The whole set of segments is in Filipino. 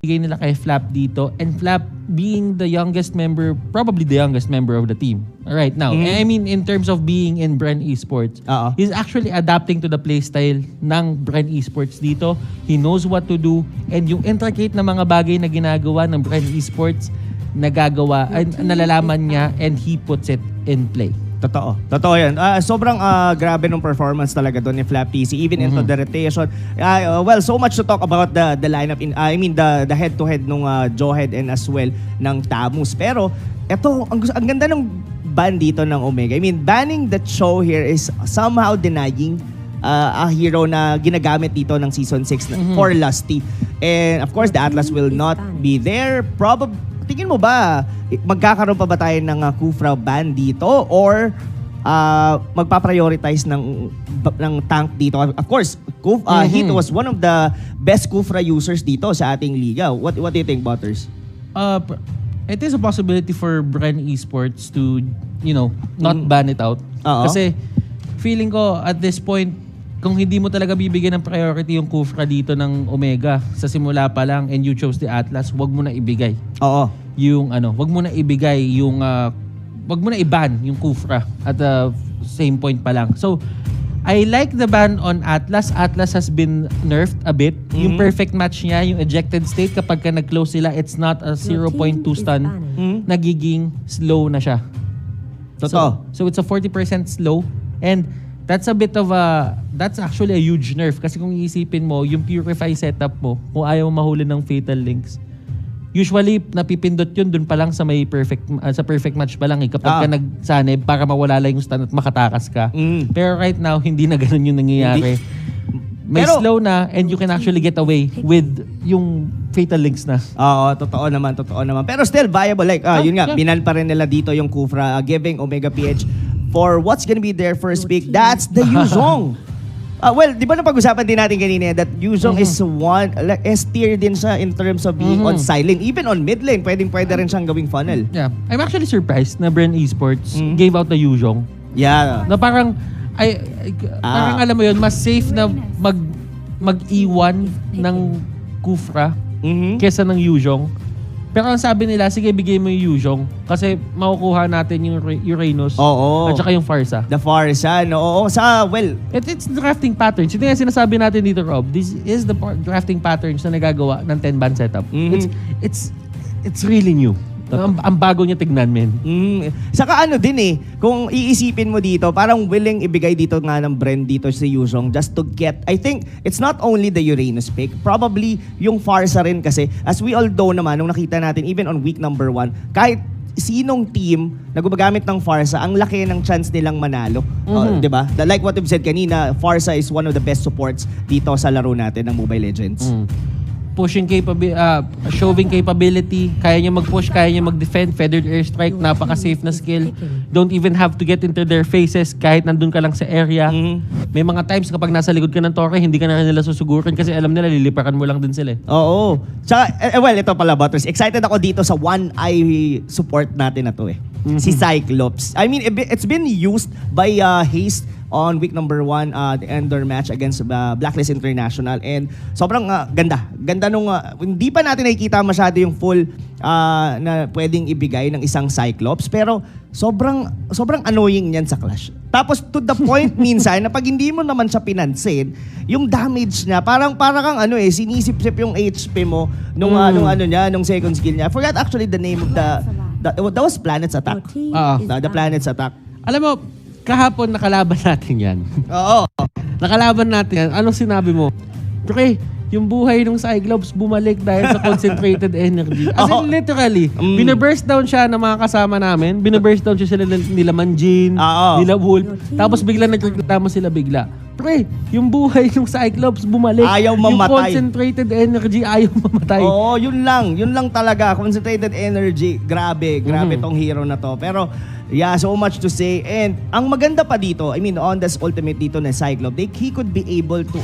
ibigay nila kay Flap dito, and Flap being the youngest member, probably the youngest member of the team right now. I mean, in terms of being in BREN Esports, he's actually adapting to the playstyle ng BREN Esports dito. He knows what to do, and yung intricate na mga bagay na ginagawa ng BREN Esports, nagagawa, nalalaman niya, and he puts it in play. Totoo yan. Sobrang grabe nung performance talaga doon ni Flap TC, even into the rotation. Well, so much to talk about the lineup, I mean the head-to-head nung Jawhead and as well ng Tamus. Pero eto, ang ganda ng ban dito ng Omega. I mean, banning that show here is somehow denying a hero na ginagamit dito ng Season 6 for Lusty. And of course, the Atlas will not be there. Tingin mo ba, magkakaroon pa ba tayo ng Kufra ban dito or magpa-prioritize ng tank dito? Of course, Hit was one of the best Kufra users dito sa ating liga. What do you think, Butters? It is a possibility for BREN Esports to, not ban it out. Kasi feeling ko at this point, kung hindi mo talaga bibigyan ng priority yung Kufra dito ng Omega sa simula pa lang and you chose the Atlas, wag mo na ibigay. Wag mo na ibigay yung wag mo na i-ban yung Kufra at the same point pa lang. So, I like the ban on Atlas. Atlas has been nerfed a bit. Yung perfect match niya, yung ejected state, kapag ka nag-close sila, it's not a 0.2 stun. Nagiging slow na siya. So it's a 40% slow. And that's a bit of that's actually a huge nerf. Kasi kung iisipin mo, yung Purify setup mo, kung ayaw mahuli ng Fatal Links, usually napipindot yun dun pa lang sa may perfect match pa lang kapag ka nagsanib para mawala lang yung stun at makatakas ka. Pero right now, hindi na ganun yung nangyayari. May slow na and you can actually get away with yung Fatal Links na. Totoo naman. Pero still viable. Yun nga, binan pa rin nila dito yung Kufra, giving Omega PH for what's gonna be their first pick. That's the Yuzong. Well, di ba napag-usapan din natin kanina that Yuzong is one, S-tier din siya in terms of being on side lane. Even on mid lane, pwede rin siyang gawing funnel. Yeah. I'm actually surprised na BREN Esports gave out the Yuzong. Yeah. Na parang, parang alam mo yun, mas safe na mag-iwan ng Kufra kesa ng Yuzong. Pero ang sabi nila, sige, bigay mo yung Yuzong kasi makukuha natin yung Uranus at saka yung Farsa. The Farsa, no? It's drafting patterns. Ito yung sinasabi natin dito, Rob. This is the drafting patterns na nagagawa ng 10-ban setup. It's really new. Ang bago niya tignan, men. Saka kung iisipin mo dito, parang willing ibigay dito nga ng BREN dito si Yuzong just to get, I think, it's not only the Uranus pick, probably yung Farsa rin kasi, as we all know naman, nung nakita natin, even on week number 1, kahit sinong team na gumagamit ng Farsa, ang laki ng chance nilang manalo. Diba? Like what we've said kanina, Farsa is one of the best supports dito sa laro natin ng Mobile Legends. Pushing shoving capability, kaya niya mag-push, kaya niya mag-defend, feathered airstrike, napaka-safe na skill. Don't even have to get into their faces kahit nandun ka lang sa area. May mga times kapag nasa likod ka ng torre, hindi ka na nila susugurin kasi alam nila lilipakan mo lang din sila. Tsaka, ito pala, Butters. Excited ako dito sa one-eye support natin na to si Cyclops. I mean, it's been used by Haste on week number 1, the Ender match against Blacklist International. And sobrang ganda nung, hindi pa natin nakikita masyado yung full na pwedeng ibigay ng isang Cyclops. Pero sobrang annoying niyan sa Clash. Tapos to the point minsan na pag hindi mo naman siya pinansin, yung damage niya, parang kang sinisip-sip yung HP mo nung second skill niya. I forgot actually the name of that was Planet's Attack. The Planet's Attack. Alam mo, kahapon nakalaban natin yan. Nakalaban natin yan. Anong sinabi mo? Okay, yung buhay ng Cyclops bumalik dahil sa concentrated energy. As in literally, binaburst down siya ng mga kasama namin. Binaburst down siya nila Manjin, nila Wolf. Tapos bigla nagreklamo sila bigla. Pre, yung buhay ng Cyclops bumalik. Ayaw mamatay. Yung concentrated energy, ayaw mamatay. Yun lang talaga. Concentrated energy. Grabe tong hero na to. Pero, yeah, so much to say. And ang maganda pa dito, I mean, on this ultimate dito na Cyclops, he could be able to,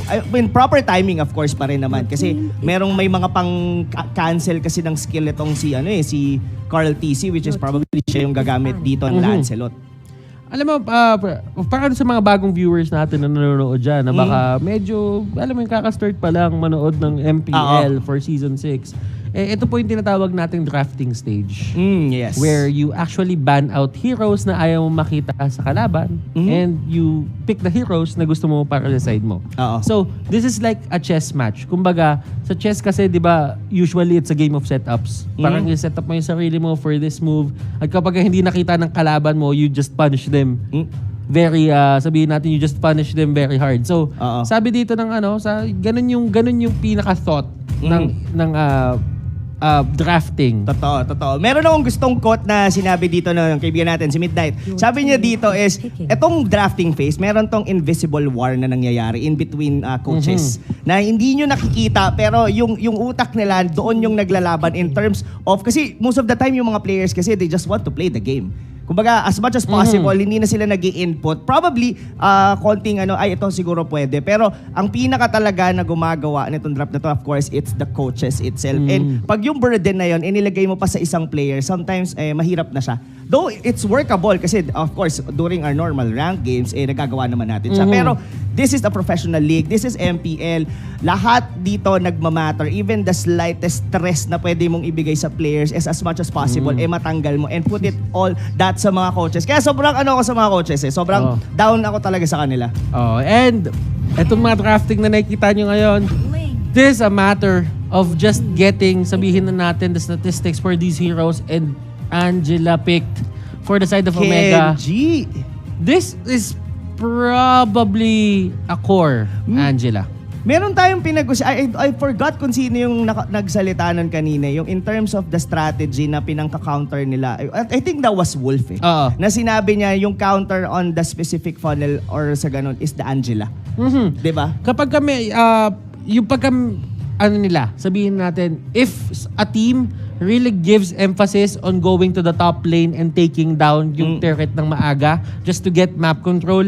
proper timing of course pa rin naman. Kasi may mga pang-cancel kasi ng skill itong si Carl TC, which is probably siya yung gagamit dito ng Lancelot. Alam mo, para sa mga bagong viewers natin na nanonood dyan, na baka medyo, alam mo yung kakastart pa lang manood ng MPL for Season 6. ito po yung tinatawag nating drafting stage. Yes. Where you actually ban out heroes na ayaw mo makita sa kalaban and you pick the heroes na gusto mo para sa side mo. So, this is like a chess match. Kumbaga, sa chess kasi, di ba, usually it's a game of setups. Parang i-set up mo yung sarili mo for this move. At kapag hindi nakita ng kalaban mo, you just punish them. Very, sabihin natin, you just punish them very hard. So, sabi dito ng ganun yung pinaka-thought ng drafting. Totoo. Meron akong gustong quote na sinabi dito ng kaibigan natin, si Midnight. Sabi niya dito is, etong drafting phase, meron tong invisible war na nangyayari in between coaches. Na hindi nyo nakikita, pero yung utak nila, doon yung naglalaban in terms of, kasi most of the time yung mga players kasi they just want to play the game. Kumbaga, as much as possible, hindi na sila nag-i-input. Probably, konting ito siguro pwede. Pero ang pinaka talaga na gumagawa nitong draft na to, of course, it's the coaches itself. And pag yung burden na yun, inilagay mo pa sa isang player, sometimes mahirap na siya. Though it's workable kasi, of course, during our normal rank games, nagagawa naman natin siya. Pero this is a professional league. This is MPL. Lahat dito nagmamatter. Even the slightest stress na pwede mong ibigay sa players is as much as possible, matanggal mo and put it all that sa mga coaches. Kaya sobrang ako sa mga coaches Sobrang down ako talaga sa kanila. And etong mga drafting na nakikita nyo ngayon, this is a matter of just getting, sabihin na natin, the statistics for these heroes, and Angela picked for the side of Omega. Kenji! This is probably a core, Angela. Meron tayong I forgot kung sino yung nagsalita nun kanina, yung in terms of the strategy na pinangka-counter nila. I think that was Wolf na sinabi niya yung counter on the specific funnel or sa ganun is the Angela. Diba? Kapag kami, yung nila, sabihin natin, if a team really gives emphasis on going to the top lane and taking down yung turret ng maaga just to get map control,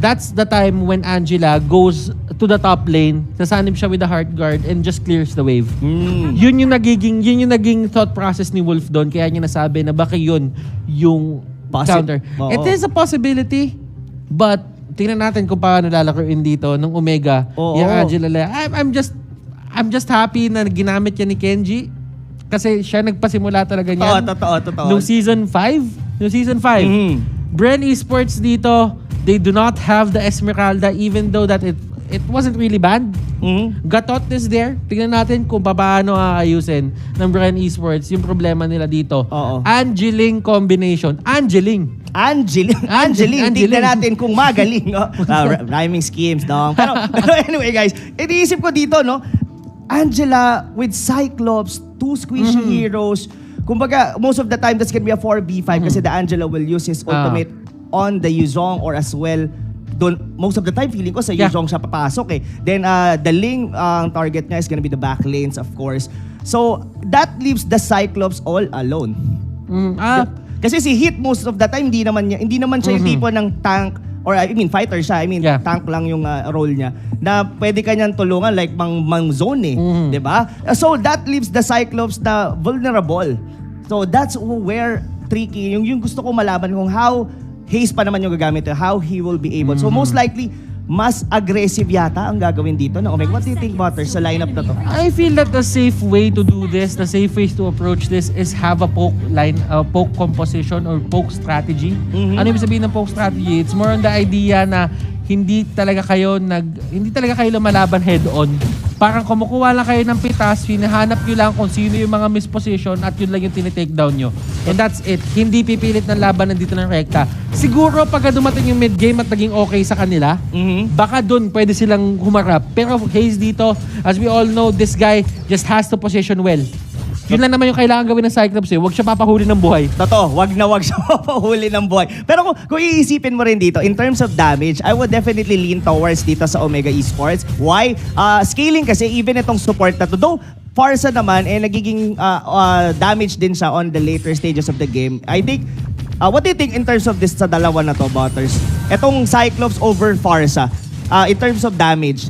that's the time when Angela goes to the top lane, sasanib siya with the heart guard and just clears the wave. Yun yung naging thought process ni Wolf doon, kaya niya nasabi na baka yun yung counter. It is a possibility, but tingnan natin kung paano lalakuin dito ng Omega yung Angela. I'm just happy na ginamit niya ni Kenji kasi siya nagpasimula talaga niyan. Totoo. Nung season 5. BREN Esports dito, they do not have the Esmeralda even though that it wasn't really banned. Gatot is there. Tingnan natin kung paano aayusin ng BREN Esports yung problema nila dito. Angeling combination. Angeling. Tingnan natin kung magaling. Rhyming schemes, dong. Pero anyway, guys, iniisip ko dito, Angela with Cyclops, 2 squishy heroes. Kumbaga, most of the time, that's gonna be a 4v5 kasi the Angela will use his ultimate on the Yuzong or as well most of the time feeling ko sa Yuzong siya papasok Then the Ling ang target niya is gonna be the back lanes, of course. So that leaves the Cyclops all alone. Kasi si Hit most of the time hindi naman siya yung tipo ng tank or fighter siya. Tank lang yung role niya na pwede kanyang tulungan like mang zone 'di ba? So that leaves the Cyclops na vulnerable. So that's where tricky yung gusto ko malaman kung how haste pa naman yung gagamit, how he will be able. So most likely, mas aggressive yata ang gagawin dito ng Omega. What do you think, Butters, sa lineup na to? I feel that the safe way to do this, the safe way to approach this is have a poke composition or poke strategy. Ano ibig sabihin ng poke strategy? It's more on the idea na hindi talaga kayo lumalaban head on. Parang kumukuha lang kayo ng pitas, hinahanap nyo lang kung sino yung mga misposition at yun lang yung tinitake down nyo. And that's it. Hindi pipilit ng laban nandito ng rekta. Siguro pagka dumating yung mid-game at naging okay sa kanila, baka dun pwede silang humarap. Pero Hayes dito, as we all know, this guy just has to position well. Yun lang naman yung kailangan gawin ng Cyclops Huwag siya papahuli ng buhay. Totoo, wag siya papahuli ng buhay. Pero kung iisipin mo rin dito, in terms of damage, I would definitely lean towards dito sa Omega Esports. Why? Scaling kasi, even itong support na to. Though, Farsa naman, nagiging damage din siya on the later stages of the game. I think, what do you think in terms of this sa dalawa na to, Butters? Itong Cyclops over Farsa, in terms of damage.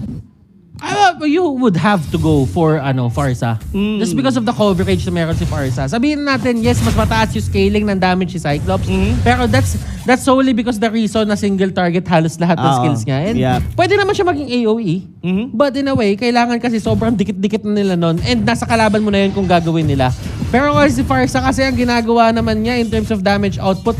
You would have to go for Farsa. Just because of the coverage na meron si Farsa. Sabihin natin, yes, mas mataas yung scaling ng damage si Cyclops. Pero that's solely because the reason na single target halos lahat ng skills niya. And pwede naman siya maging AOE. But in a way, kailangan kasi sobrang dikit-dikit na nila nun. And nasa kalaban mo na yun kung gagawin nila. Pero kasi si Farsa kasi ang ginagawa naman niya in terms of damage output,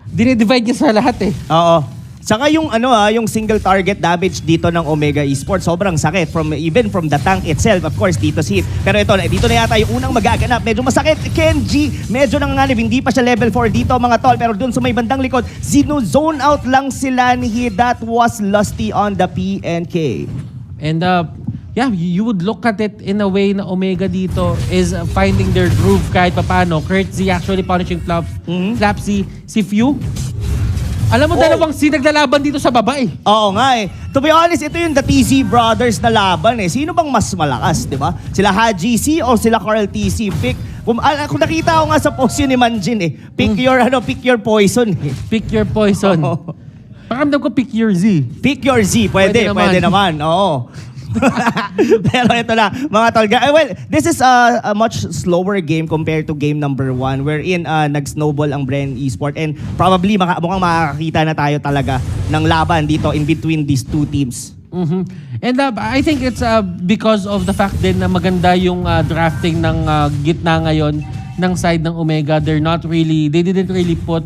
dinidivide niya sa lahat eh. Oo. Saka yung yung single target damage dito ng Omega Esports sobrang sakit even from the tank itself, of course dito si Hit. Pero dito na yata yung unang magaganap. Medyo masakit. Kenji medyo nanganganib, hindi pa siya level 4 dito mga tol, pero dun sa may bandang likod, zone out lang sila ni Hit. That was Lusty on the PNK. And you would look at it in a way na Omega dito is finding their groove kahit papano. Kurtzy actually punishing Flapsy. Si Few, alam mo, dalawang naglalaban dito sa baba eh. Oo nga eh. To be honest, ito yung the TC Brothers na laban eh. Sino bang mas malakas, di ba? Sila Haji C o sila Carl TC? Kung nakita ko nga sa post yun ni Manjin eh. Pick your poison eh. Pick your poison. Pakiramdam ko pick your Z. Pick your Z. Pwede naman. Oo. Pero ito na, mga tol. Well, this is a much slower game compared to game number 1 wherein nag-snowball ang BREN Esports and probably mukhang makakita na tayo talaga ng laban dito in between these two teams. And I think it's because of the fact din na maganda yung drafting ng gitna ngayon ng side ng Omega. They didn't really put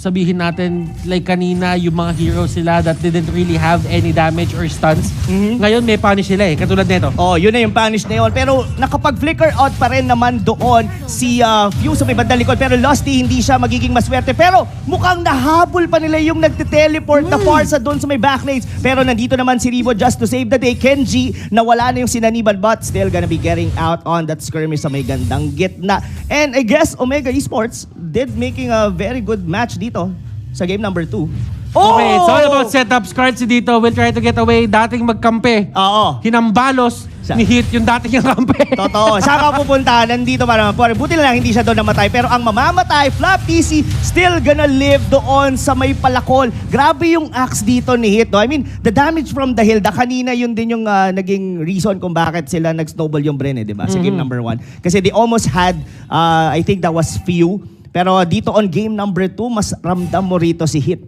sabihin natin, like kanina, yung mga heroes sila that didn't really have any damage or stuns. Ngayon, may punish sila eh, katulad nito. Oh, yun na yung punish na yun. Pero nakapag-flicker out pa rin naman doon si Few sa may bandang likod. Pero Lusty, hindi siya magiging maswerte. Pero mukhang nahabol pa nila yung nagte-teleport na Farsa doon sa may backlanes. Pero nandito naman si Ribo just to save the day. Kenji, nawala na yung sinaniban but still gonna be getting out on that skirmish sa may gandang gitna. And I guess Omega Esports did making a very good match dito sa game number 2. Okay, it's all about setups. Kurtzy dito will try to get away. Dating magkampe. Oo. Hinambalos ni Hit yung dating kampe. Totoo. Saan ka pupunta? Nandito pa naman. Buti na lang hindi siya doon namatay. Pero ang mamamatay, Flap TC, still gonna live doon sa may palakol. Grabe yung axe dito ni Hit. No? I mean, the damage from the Hilda, kanina yun din yung naging reason kung bakit sila nag-snowball yung BREN, di ba? Sa game number 1. Kasi they almost had, I think that was Few. Pero dito on game number 2, mas ramdam mo rito si Hit.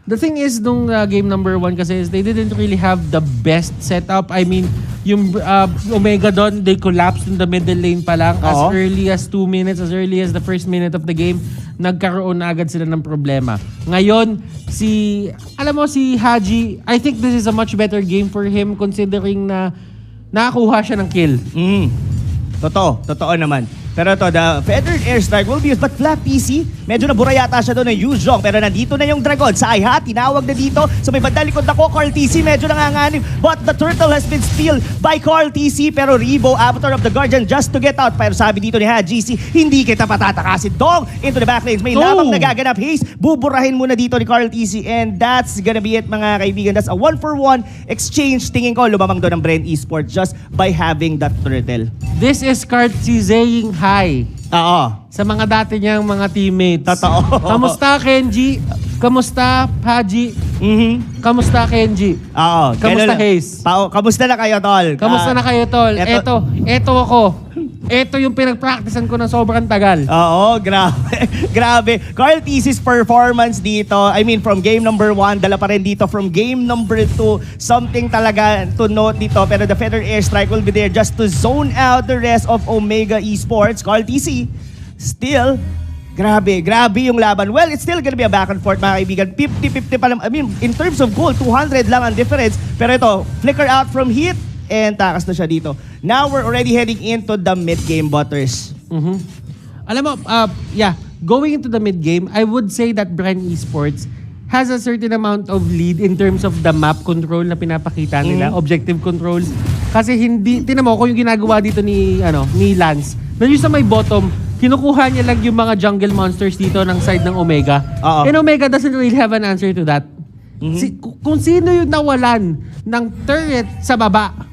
The thing is, nung game number 1 kasi is they didn't really have the best setup. I mean, yung Omega doon, they collapsed in the middle lane pa lang. As early as 2 minutes, as early as the first minute of the game, nagkaroon na agad sila ng problema. Ngayon, si Haji, I think this is a much better game for him considering na nakakuha siya ng kill. Totoo naman. Pero the Feathered Airstrike will be used. But Flap PC, medyo nabura yata siya doon ng Yuzhong. Pero nandito na yung Dragon. Sa Iha, tinawag na dito. So may bandang likod ako, Carl TC, medyo nanganganib. But the turtle has been stealed by Carl TC. Pero Rebo, Avatar of the Guardian, just to get out. Pero sabi dito ni GC, hindi kita patatakasin. Dong into the backlanes. May lamang nagaganap. Haze, buburahin muna dito ni Carl TC. And that's gonna be it, mga kaibigan. That's a 1-for-1 exchange. Tingin ko, lumamang doon ang BREN Esports just by having that turtle. This is Kurtzy saying hi. Sa mga dati niyang mga teammates. Totoo. Kamusta, Kenji? Kamusta, Haji? Kamusta, Kenji? Kamusta, Haze? Kamusta na kayo, tol? Kamusta na kayo, tol? Eto ako. Ito yung pinag-practicean ko ng sobrang tagal. Grabe. Carl TC's performance dito, I mean, from game number 1, dala pa rin dito from game number 2. Something talaga to note dito. Pero the Feather Airstrike will be there just to zone out the rest of Omega Esports. Carl TC, still, grabe yung laban. Well, it's still gonna be a back and forth, mga kaibigan. 50-50 pa lang. I mean, in terms of goal, 200 lang ang difference. Pero ito, flicker out from Hit. And takas na siya dito. Now we're already heading into the mid-game, Butters. Alam mo, going into the mid-game, I would say that BREN Esports has a certain amount of lead in terms of the map control na pinapakita nila, objective control. Kasi hindi, tinan mo, kung yung ginagawa dito ni Lance, nandiyo sa may bottom, kinukuha niya lang yung mga jungle monsters dito ng side ng Omega. And Omega doesn't really have an answer to that. Kung sino yung nawalan ng turret sa baba,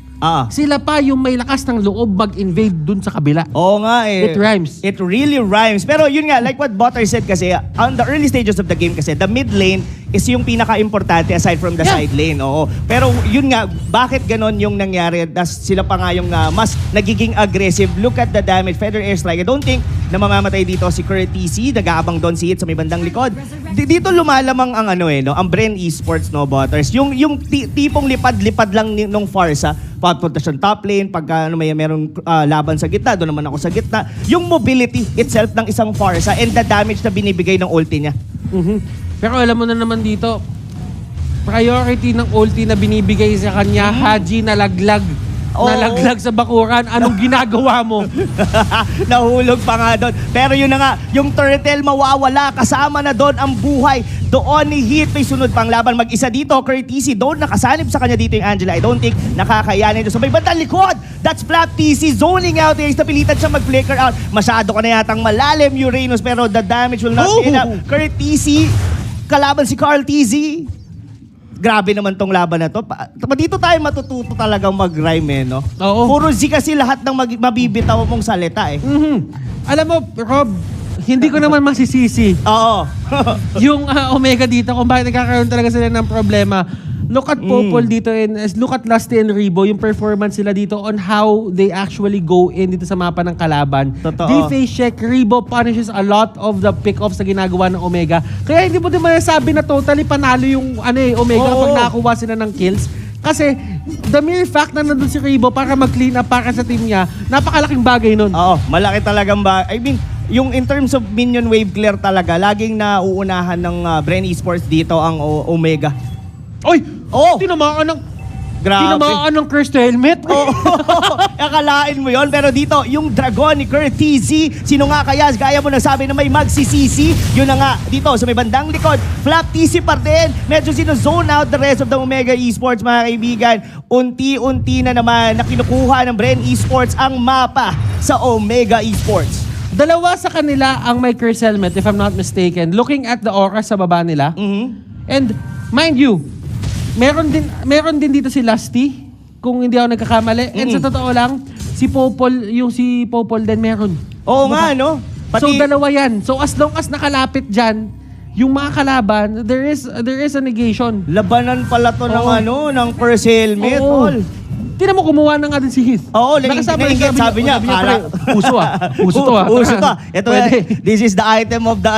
Sila pa yung may lakas ng loob mag-invade dun sa kabila. Oo nga eh. It rhymes. It really rhymes. Pero yun nga, like what Butter said kasi, on the early stages of the game kasi, the mid lane is yung pinaka-importante aside from the side lane. Oo. Pero yun nga, bakit ganon yung nangyari? Sila pa nga yung mas nagiging aggressive. Look at the damage. Feather Airstrike. I don't think na mamamatay dito si Courtesy. Nag-aabang doon si Hit sa may bandang likod. Dito lumalamang ang ang BREN Esports, no, Butters. Yung tipong lipad-lipad lang nung Farsa, papunta siyang top lane, pagka merong laban sa gitna, doon naman ako sa gitna. Yung mobility itself ng isang Farsa and the damage na binibigay ng ulti niya. Pero alam mo na naman dito, priority ng ulti na binibigay sa kanya, Haji nalaglag. Nalaglag sa bakuran. Anong ginagawa mo? Nahulog pa nga doon. Pero yun na nga, yung turtle mawawala. Kasama na doon ang buhay. Doon ni Hit, may sunod pang laban. Mag-isa dito, Courtesy. Doon nakasanib sa kanya dito yung Angela. I don't think nakakayanin doon. So may bandang likod. That's Flap TC zoning out. Napilitan siya mag-flicker out. Masyado ka na yatang malalim, Uranus. Pero the damage will not be enough. Courtesy, kalaban si Carl TZ. Grabe naman tong laban na to. Dito tayo matututo talagang mag-rhyme no? Oo. Puro Z kasi lahat ng mabibitaw mong salita Alam mo, Rob, hindi ko naman masisisi. Oo. Yung Omega dito, kung bakit nagkakaroon talaga sila ng problema. Look at Popol dito and look at Lusty and Rebo, yung performance sila dito on how they actually go in dito sa mapa ng kalaban. Totoo. Defense check, Rebo punishes a lot of the pick-offs na ginagawa ng Omega. Kaya hindi mo din masasabi na totally panalo yung Omega pag nakakuha sila ng kills. Kasi the mere fact na nandun si Rebo para mag-clean up para sa team niya, napakalaking bagay nun. Oo, malaki talagang bagay. I mean, yung in terms of minion wave clear talaga, laging nauunahan ng BREN Esports dito ang Omega. Oy! Oh! Tinamaan ng... Grabe. Tinamaan ng cursed helmet. Oo. Akalain mo yon. Pero dito, yung dragon ni Courtesy, sino nga kaya? Gaya mo nagsabi na may magsisisi. Yun na nga, dito sa may bandang likod, Flap TC pa din. Medyo sino-zone out the rest of the Omega Esports, mga kaibigan. Unti-unti na naman na kinukuha ng BREN Esports ang mapa sa Omega Esports. Dalawa sa kanila ang may cursed helmet, if I'm not mistaken. Looking at the aura sa baba nila. And mind you, meron din dito si Lusty, kung hindi ako nagkakamali. And sa totoo lang, si Popol din meron. Oo nga, no? So dalawa yan. So as long as nakalapit dyan, yung mga kalaban, there is a negation. Labanan pala to ng first helmet, Paul. Tinan mo, kumuha na nga din si Heath. Oo, nangingit, sabi niya, puso Puso to Puso to. Ito, this is the item of the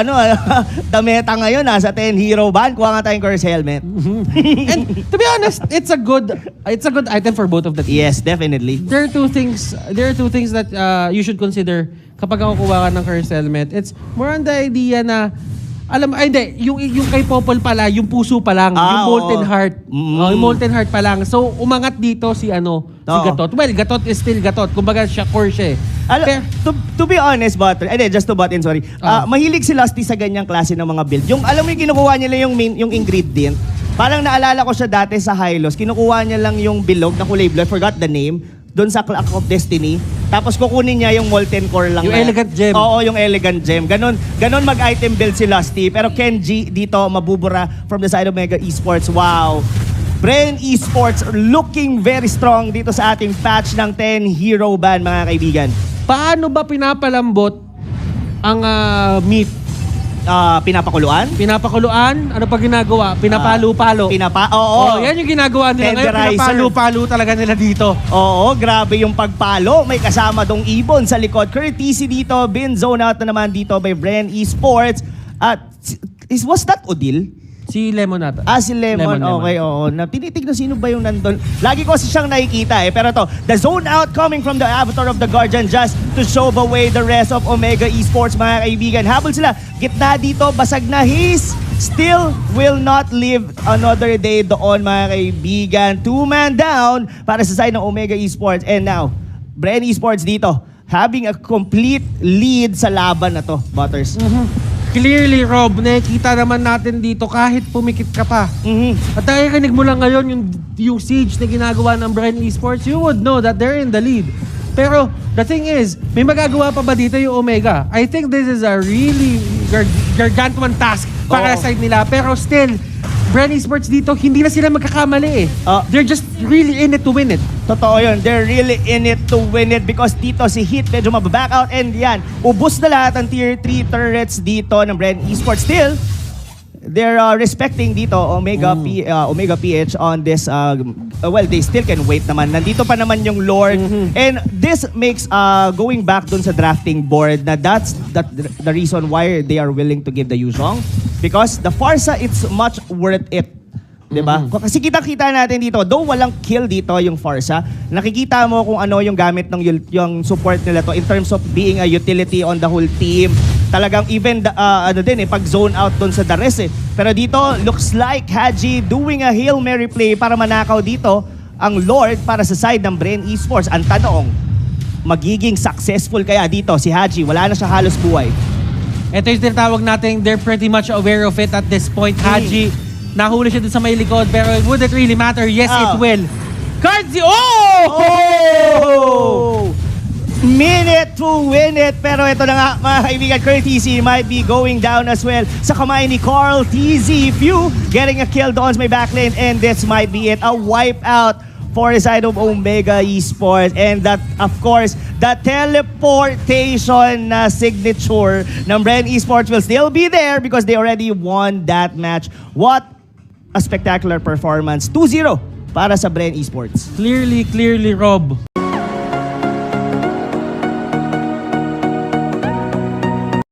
the meta ngayon, sa 10 hero ban. Kuha nga tayong curse helmet. And to be honest, it's a good item for both of the teams. Yes, definitely. There are two things that you should consider kapag kukuha ka ng curse helmet. It's more on the idea na yung kay Popol pala, yung puso pa lang, yung molten heart. Yung molten heart pa lang. So, umangat dito si Gatot. Well, Gatot is still Gatot. Kumbaga, siya core siya to be honest, just to butt in, sorry. Mahilig si Lusty sa ganyang klase ng mga build. Yung, alam mo yung kinukuha nila yung ingredient. Parang naalala ko siya dati sa Hylos. Kinukuha niya lang yung bilog na kulay blue. I forgot the name. Doon sa Clock of Destiny. Tapos kukunin niya yung molten core lang. Yung elegant gem. Oo, yung elegant gem. Ganon mag-item build si Lusty. Pero Kenji dito mabubura from the side of Mega Esports. Wow. BREN Esports looking very strong dito sa ating patch ng 10 hero ban, mga kaibigan. Paano ba pinapalambot ang meat? Pinapakuluan? Pinapakuluan? Ano pa ginagawa? Pinapalo-palo. Oo. Yan yung ginagawa nila ngayon. Pinapalo-palo talaga nila dito. Oo, grabe yung pagpalo. May kasama dong ibon sa likod. Courtesy dito, bin zone out na naman dito by BREN Esports. At was that Odil? Si Lemon nata. Si Lemon. Okay, oo. Tinitignan sino ba yung nandun. Lagi ko kasi siyang nakikita Pero to, the zone out coming from the avatar of the Guardian just to show away the rest of Omega Esports, mga kaibigan. Habol sila. Gitna dito, basag na. He's still will not live another day doon, mga kaibigan. 2-man down para sa side ng Omega Esports. And now, BREN Esports dito, having a complete lead sa laban na to, Butters. Clearly, Rob, nakikita naman natin dito kahit pumikit ka pa. At nakikinig mo lang ngayon yung siege na ginagawa ng BREN Esports, you would know that they're in the lead. Pero the thing is, may magagawa pa ba dito yung Omega? I think this is a really gargantuan task para sa side nila. Pero still, BREN Esports dito, hindi na sila magkakamali eh. They're just really in it to win it. Totoo yun. They're really in it to win it because dito si Heat medyo mababack out and yan, ubos na lahat ang tier 3 turrets dito ng BREN Esports. Still, they're respecting dito Omega PH on this well, they still can wait naman. Nandito pa naman yung Lord and this makes going back dun sa drafting board na that's the reason why they are willing to give the Yuzhong because the Farsa it's much worth it. Diba? Kasi kita-kita natin dito, though walang kill dito yung Farsa, nakikita mo kung ano yung gamit ng yung support nila to in terms of being a utility on the whole team. Talagang even pag zone out doon sa the rest eh. Pero dito, looks like Haji doing a Hail Mary play para manakaw dito ang Lord para sa side ng BREN Esports. Ang tanong, magiging successful kaya dito si Haji? Wala na siya halos buhay. Ito yung tinatawag natin, they're pretty much aware of it at this point. Haji, nahuli siya dun sa may likod, pero would it really matter? Yes, it will. Cards! Minute to win it. Pero ito na nga, mga kaibigan, Courtesy might be going down as well sa kamay ni Carl TZ. Few getting a kill doon sa may backlane and this might be it. A wipeout for the side of Omega Esports. And that, of course, the teleportation signature ng BREN Esports will still be there because they already won that match. What a spectacular performance. 2-0 para sa BREN Esports. Clearly, Rob.